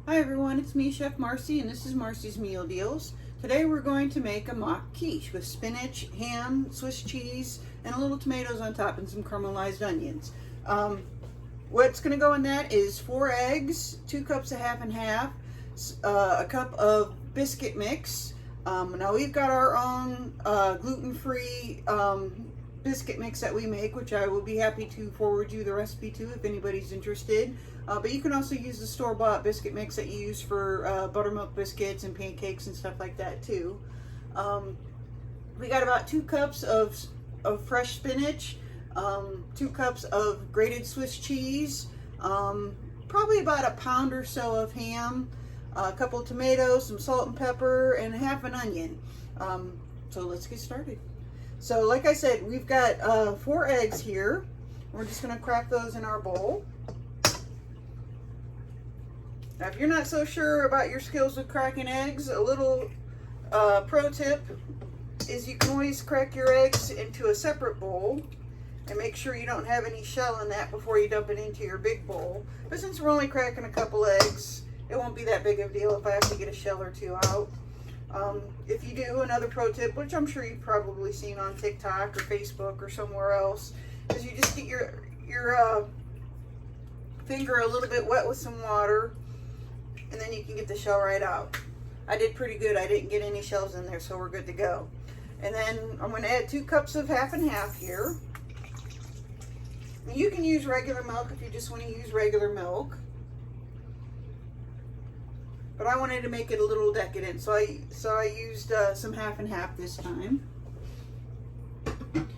Hi everyone, it's me, Chef Marcy, and this is Marcy's Meal Deals. Today we're going to make a mock quiche with spinach, ham, Swiss cheese, and a little tomatoes on top and some caramelized onions. What's going to go in that is 4 eggs, 2 cups of half and half, a cup of biscuit mix. Now we've got our own gluten-free biscuit mix that we make, which I will be happy to forward you the recipe to if anybody's interested. But you can also use the store-bought biscuit mix that you use for buttermilk biscuits and pancakes and stuff like that too. We got about 2 cups of fresh spinach, 2 cups of grated Swiss cheese, probably about a pound or so of ham, a couple of tomatoes, some salt and pepper, and half an onion. So let's get started. So like I said, we've got 4 eggs here. We're just going to crack those in our bowl. Now, if you're not so sure about your skills with cracking eggs, a little pro tip is you can always crack your eggs into a separate bowl and make sure you don't have any shell in that before you dump it into your big bowl. But since we're only cracking a couple eggs, it won't be that big of a deal if I have to get a shell or 2 out. If you do, another pro tip, which I'm sure you've probably seen on TikTok or Facebook or somewhere else, is you just get your finger a little bit wet with some water, and then you can get the shell right out. I did pretty good. I didn't get any shells in there, so we're good to go. And then I'm going to add 2 cups of half and half here. You can use regular milk if you just want to use regular milk, but I wanted to make it a little decadent, so I used some half and half this time. It'd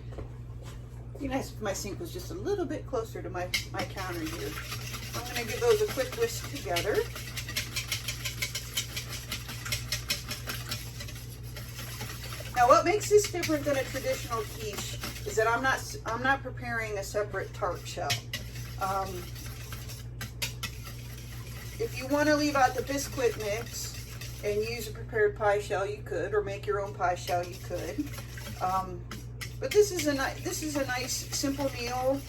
be nice if my sink was just a little bit closer to my counter here. I'm going to give those a quick whisk together. Now, what makes this different than a traditional quiche is that I'm not preparing a separate tart shell. If you want to leave out the biscuit mix and use a prepared pie shell, you could, or make your own pie shell, you could. But this is a nice simple meal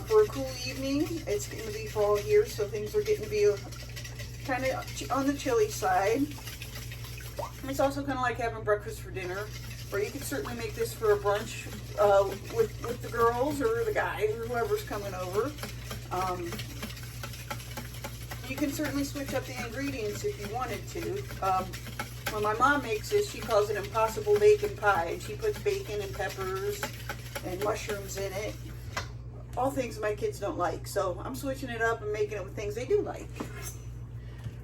for a cool evening. It's going to be fall here, so things are getting to be kind of on the chilly side. It's also kind of like having breakfast for dinner, or you could certainly make this for a brunch with the girls or the guys or whoever's coming over. You can certainly switch up the ingredients if you wanted to. When my mom makes this, she calls it impossible bacon pie, and she puts bacon and peppers and mushrooms in it. All things my kids don't like, so I'm switching it up and making it with things they do like.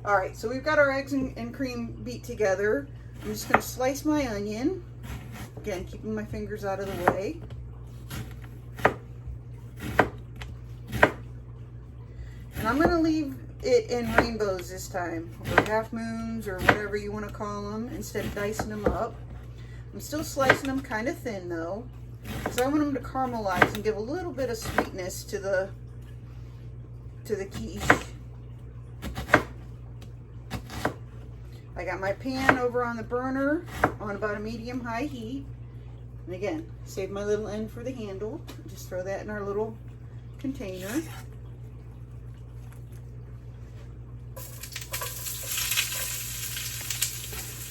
All right, so we've got our eggs and cream beat together. I'm just going to slice my onion. Again, keeping my fingers out of the way. And I'm going to leave it in rainbows this time, or half moons, or whatever you want to call them, instead of dicing them up. I'm still slicing them kind of thin though, because I want them to caramelize and give a little bit of sweetness to the quiche. I got my pan over on the burner on about a medium-high heat. And again, save my little end for the handle. Just throw that in our little container.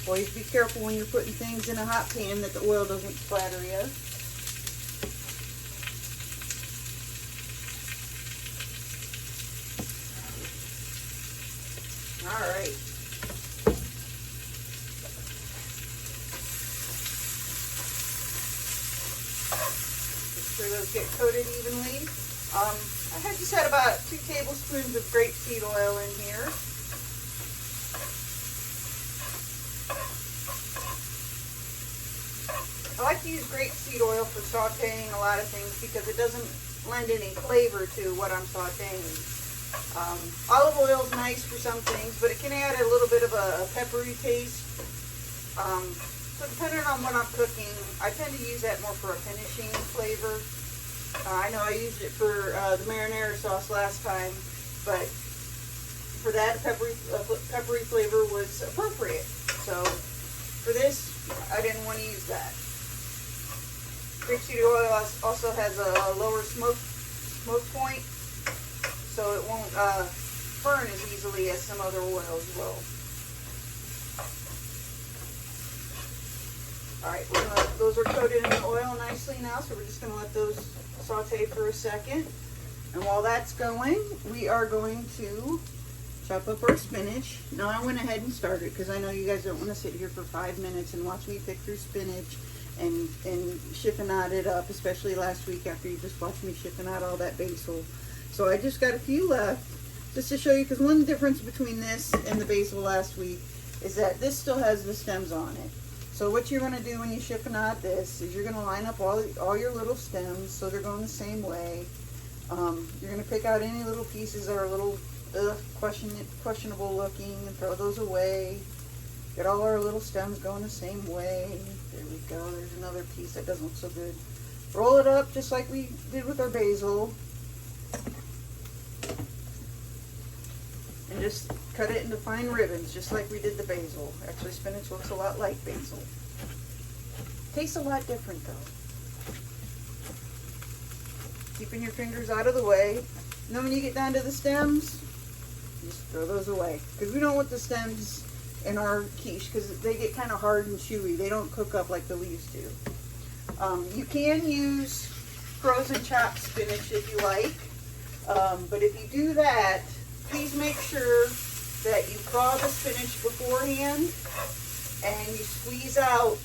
Always be careful when you're putting things in a hot pan that the oil doesn't splatter you. All right. Make sure those get coated evenly. I just had about 2 tablespoons of grapeseed oil in here. I like to use grapeseed oil for sauteing a lot of things because it doesn't lend any flavor to what I'm sauteing. Olive oil is nice for some things, but it can add a little bit of a peppery taste. So depending on what I'm cooking, I tend to use that more for a finishing flavor. I know I used it for the marinara sauce last time, but for that, peppery flavor was appropriate. So for this, I didn't want to use that. Grapeseed oil also has a lower smoke point, so it won't burn as easily as some other oils will. Alright, those are coated in the oil nicely now, so we're just going to let those saute for a second. And while that's going, we are going to chop up our spinach. Now I went ahead and started because I know you guys don't want to sit here for 5 minutes and watch me pick through spinach and chiffonade it up, especially last week after you just watched me chiffonade all that basil. So I just got a few left just to show you, because one difference between this and the basil last week is that this still has the stems on it. So what you're going to do when you chiffonade this is you're going to line up all your little stems so they're going the same way. You're going to pick out any little pieces that are a little questionable looking and throw those away. Get all our little stems going the same way. There we go. There's another piece that doesn't look so good. Roll it up just like we did with our basil. And just cut it into fine ribbons just like we did the basil. Actually, spinach looks a lot like basil. Tastes a lot different though. Keeping your fingers out of the way. And then when you get down to the stems, just throw those away. Because we don't want the stems in our quiche because they get kind of hard and chewy. They don't cook up like the leaves do. You can use frozen chopped spinach if you like. But if you do that, please make sure that you thaw the spinach beforehand and you squeeze out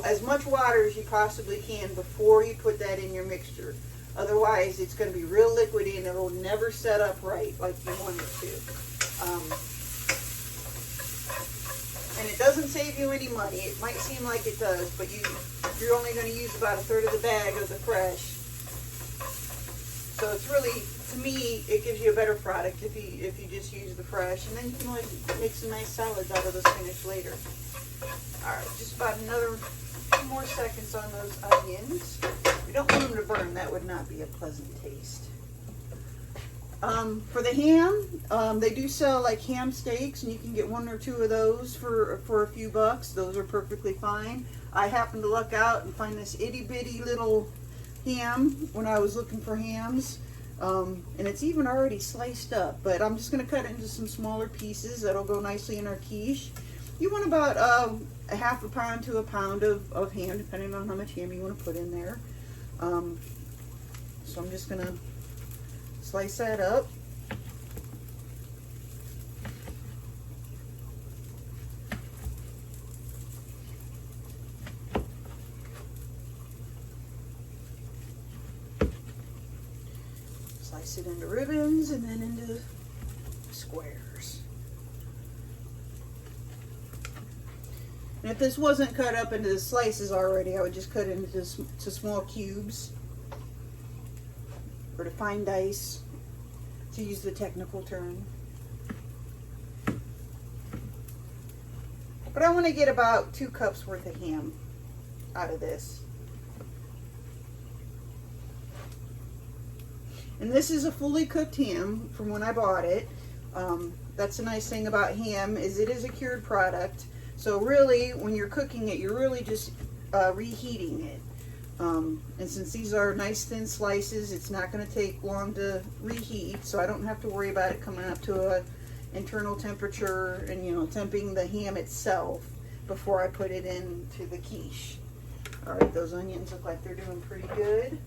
as much water as you possibly can before you put that in your mixture. Otherwise, it's going to be real liquidy and it'll never set up right like you want it to. And it doesn't save you any money. It might seem like it does, but you're only going to use about 1/3 of the bag of the fresh. So it's really, to me, it gives you a better product if you just use the fresh. And then you can always make some nice salads out of the spinach later. Alright, just about another few more seconds on those onions. We don't want them to burn. That would not be a pleasant taste. For the ham, they do sell like ham steaks, and you can get 1 or 2 of those for a few bucks. Those are perfectly fine. I happened to luck out and find this itty bitty little ham when I was looking for hams. And it's even already sliced up, but I'm just going to cut it into some smaller pieces that'll go nicely in our quiche. You want about a 1/2 pound to a pound of ham, depending on how much ham you want to put in there. So I'm just going to slice that up. Slice it into ribbons and then into squares. And if this wasn't cut up into the slices already, I would just cut it into small cubes, or to fine dice, to use the technical term. But I want to get about 2 cups worth of ham out of this. And this is a fully cooked ham from when I bought it. That's the nice thing about ham, is it is a cured product. So really, when you're cooking it, you're really just reheating it. And since these are nice thin slices, it's not going to take long to reheat, so I don't have to worry about it coming up to a internal temperature and, you know, temping the ham itself before I put it into the quiche. Alright, those onions look like they're doing pretty good.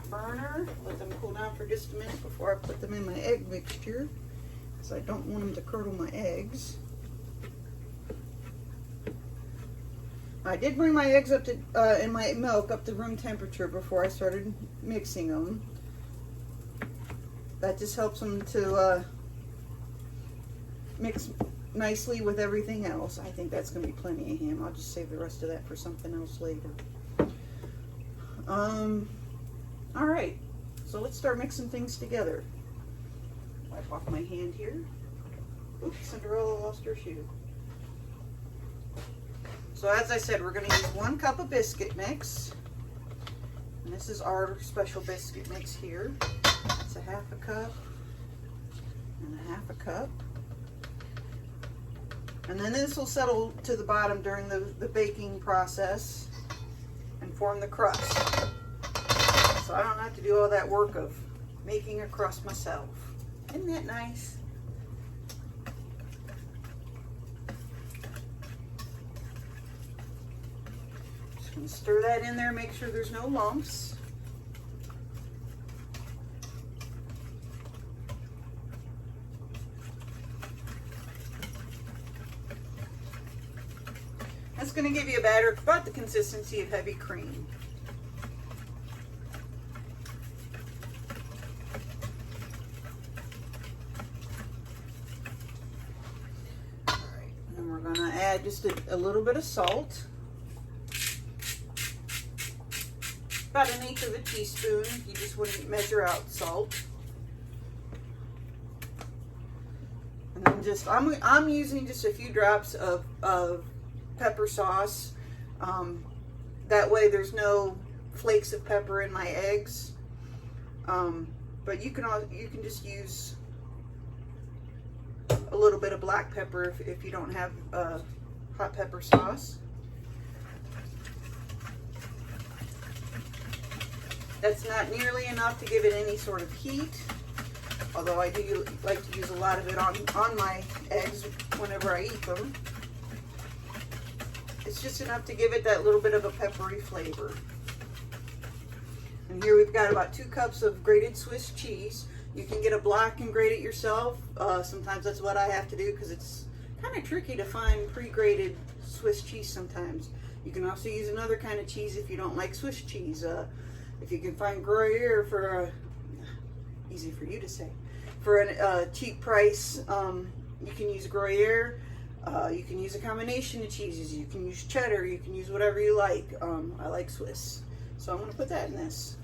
Burner, let them cool down for just a minute before I put them in my egg mixture, because I don't want them to curdle my eggs. I did bring my eggs up to and my milk up to room temperature before I started mixing them. That just helps them to mix nicely with everything else. I think that's going to be plenty of ham. I'll just save the rest of that for something else later. Alright, so let's start mixing things together. Wipe off my hand here. Oops, Cinderella lost her shoe. So as I said, we're going to use 1 cup of biscuit mix. And this is our special biscuit mix here. It's a 1/2 cup and a 1/2 cup. And then this will settle to the bottom during the baking process and form the crust. So I don't have to do all that work of making a crust myself. Isn't that nice? Just gonna stir that in there, make sure there's no lumps. That's going to give you a batter about the consistency of heavy cream. All right, and then we're going to add just a little bit of salt. About 1/8 of a teaspoon. You just wouldn't measure out salt. And then just, I'm using just a few drops of pepper sauce. That way there's no flakes of pepper in my eggs. But you can just use a little bit of black pepper if you don't have hot pepper sauce. That's not nearly enough to give it any sort of heat, although I do like to use a lot of it on my eggs whenever I eat them. It's just enough to give it that little bit of a peppery flavor. And here we've got about 2 cups of grated Swiss cheese. You can get a block and grate it yourself. Sometimes that's what I have to do because it's kind of tricky to find pre-grated Swiss cheese sometimes. You can also use another kind of cheese if you don't like Swiss cheese. If you can find Gruyere for easy for you to say, for a cheap price, you can use Gruyere. You can use a combination of cheeses. You can use cheddar. You can use whatever you like. I like Swiss, so I'm going to put that in this.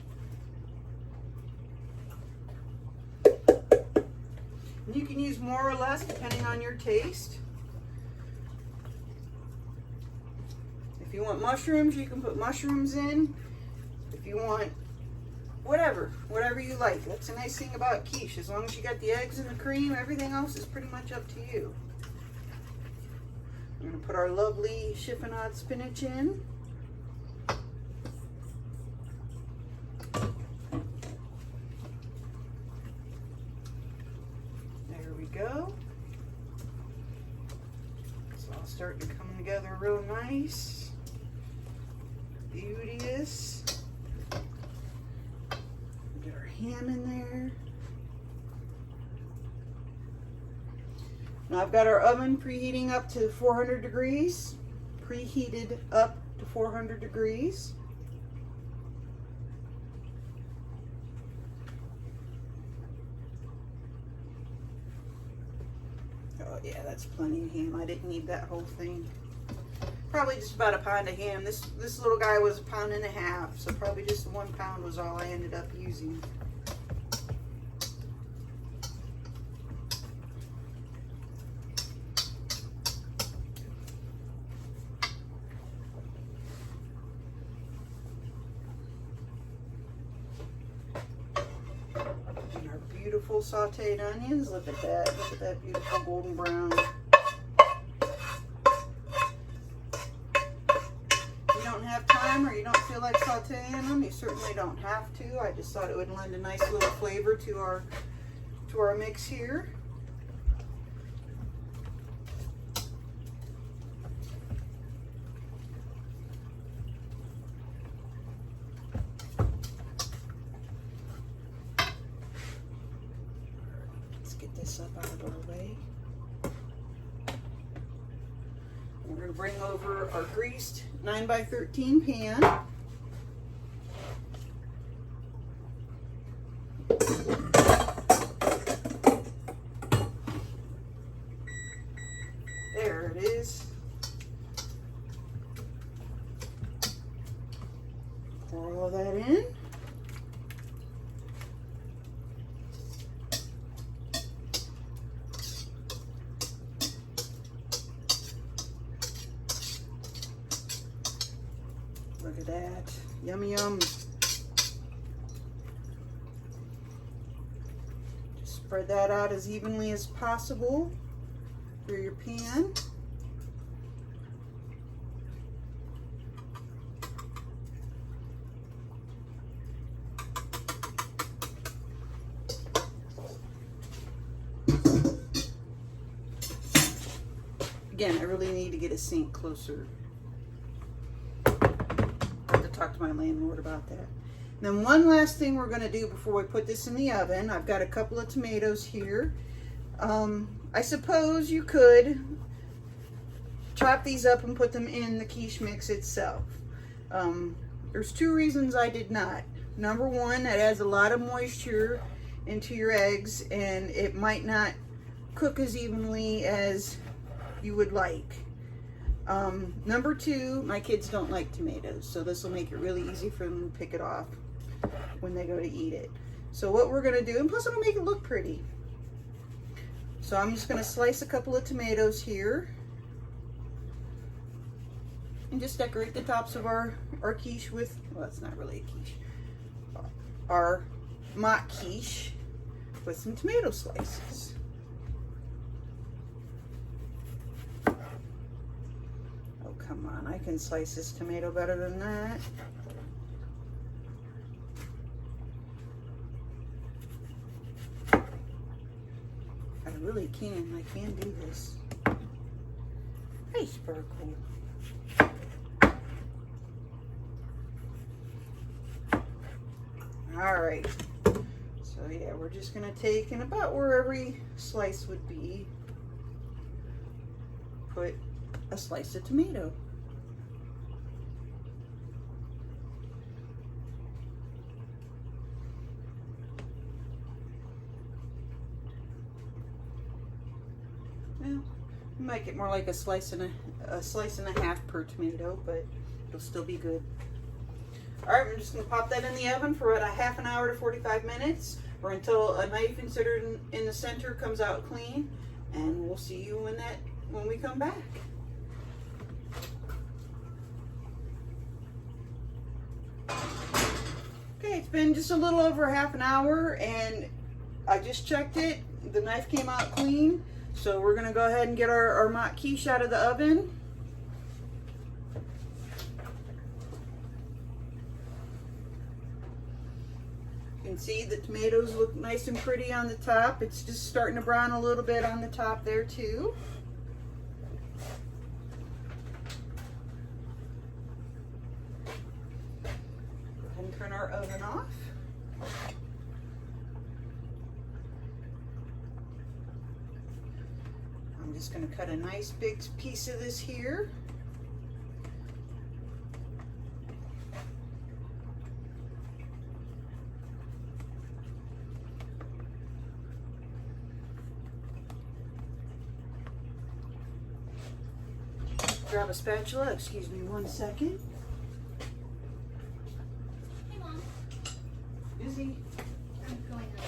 And you can use more or less depending on your taste. If you want mushrooms, you can put mushrooms in. If you want whatever you like. That's the nice thing about quiche. As long as you got the eggs and the cream, everything else is pretty much up to you. I'm going to put our lovely chiffonade spinach in. There we go. It's all starting to come together real nice. Beauteous. Get our ham in there. Now I've got our oven preheating up to 400 degrees. Preheated up to 400 degrees. Oh yeah, that's plenty of ham. I didn't need that whole thing. Probably just about a pound of ham. This little guy was 1.5 pounds, so probably just 1 pound was all I ended up using. And our beautiful sauteed onions. Look at that. Look at that beautiful golden brown. Or you don't feel like sauteing them, you certainly don't have to. I just thought it would lend a nice little flavor to our mix here. Let's get this up out of our way. We're going to bring over our greased 9x13 pan. There it is. Pour all that in. Look at that. Yummy, yum. Spread that out as evenly as possible through your pan. Again, I really need to get a sink closer. I have to talk to my landlord about that. Then one last thing we're going to do before we put this in the oven. I've got a couple of tomatoes here. I suppose you could chop these up and put them in the quiche mix itself. There's two reasons I did not. Number one, it adds a lot of moisture into your eggs and it might not cook as evenly as you would like. Number two, my kids don't like tomatoes, so this will make it really easy for them to pick it off when they go to eat it. So what we're going to do, and plus it'll make it look pretty. So I'm just going to slice a couple of tomatoes here and just decorate the tops of our quiche with, well, it's not really a quiche, our mock quiche with some tomato slices. Come on, I can slice this tomato better than that. I really can. I can do this. Hey, Sparkle. All right. So yeah, we're just gonna take, and about where every slice would be, put a slice of tomato. Well, you might get more like a slice and a half per tomato, but it'll still be good. All right, I'm just going to pop that in the oven for about a half an hour to 45 minutes, or until a knife inserted in the center comes out clean, and we'll see you when we come back. Okay, it's been just a little over half an hour and I just checked it. The knife came out clean. So we're going to go ahead and get our mock quiche out of the oven. You can see the tomatoes look nice and pretty on the top. It's just starting to brown a little bit on the top there too. Turn our oven off. I'm just going to cut a nice big piece of this here. Grab a spatula, excuse me 1 second. Busy. I'm going up.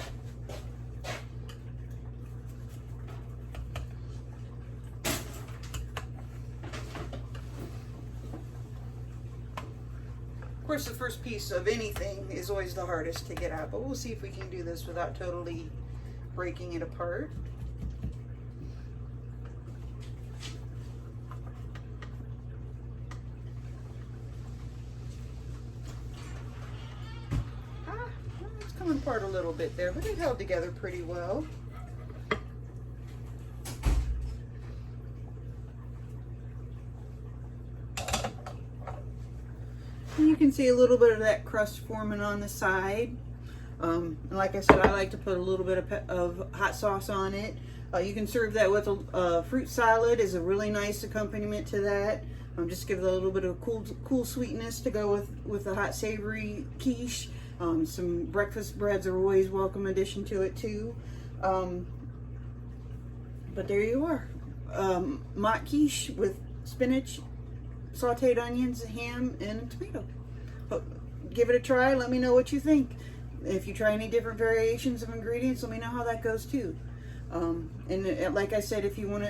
Of course, the first piece of anything is always the hardest to get out, but we'll see if we can do this without totally breaking it apart. Coming apart a little bit there, but it held together pretty well. And you can see a little bit of that crust forming on the side. And like I said, I like to put a little bit of hot sauce on it. You can serve that with a fruit salad is a really nice accompaniment to that. Just give it a little bit of cool sweetness to go with the hot savory quiche. Some breakfast breads are always welcome addition to it too. But there you are. Mock quiche with spinach, sauteed onions, ham, and tomato. Give it a try. Let me know what you think. If you try any different variations of ingredients, let me know how that goes too. And like I said, if you want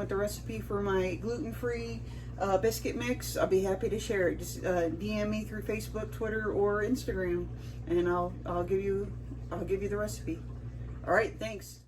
the recipe for my gluten-free biscuit mix, I'll be happy to share it. Just DM me through Facebook, Twitter, or Instagram, and I'll give you the recipe. All right, thanks.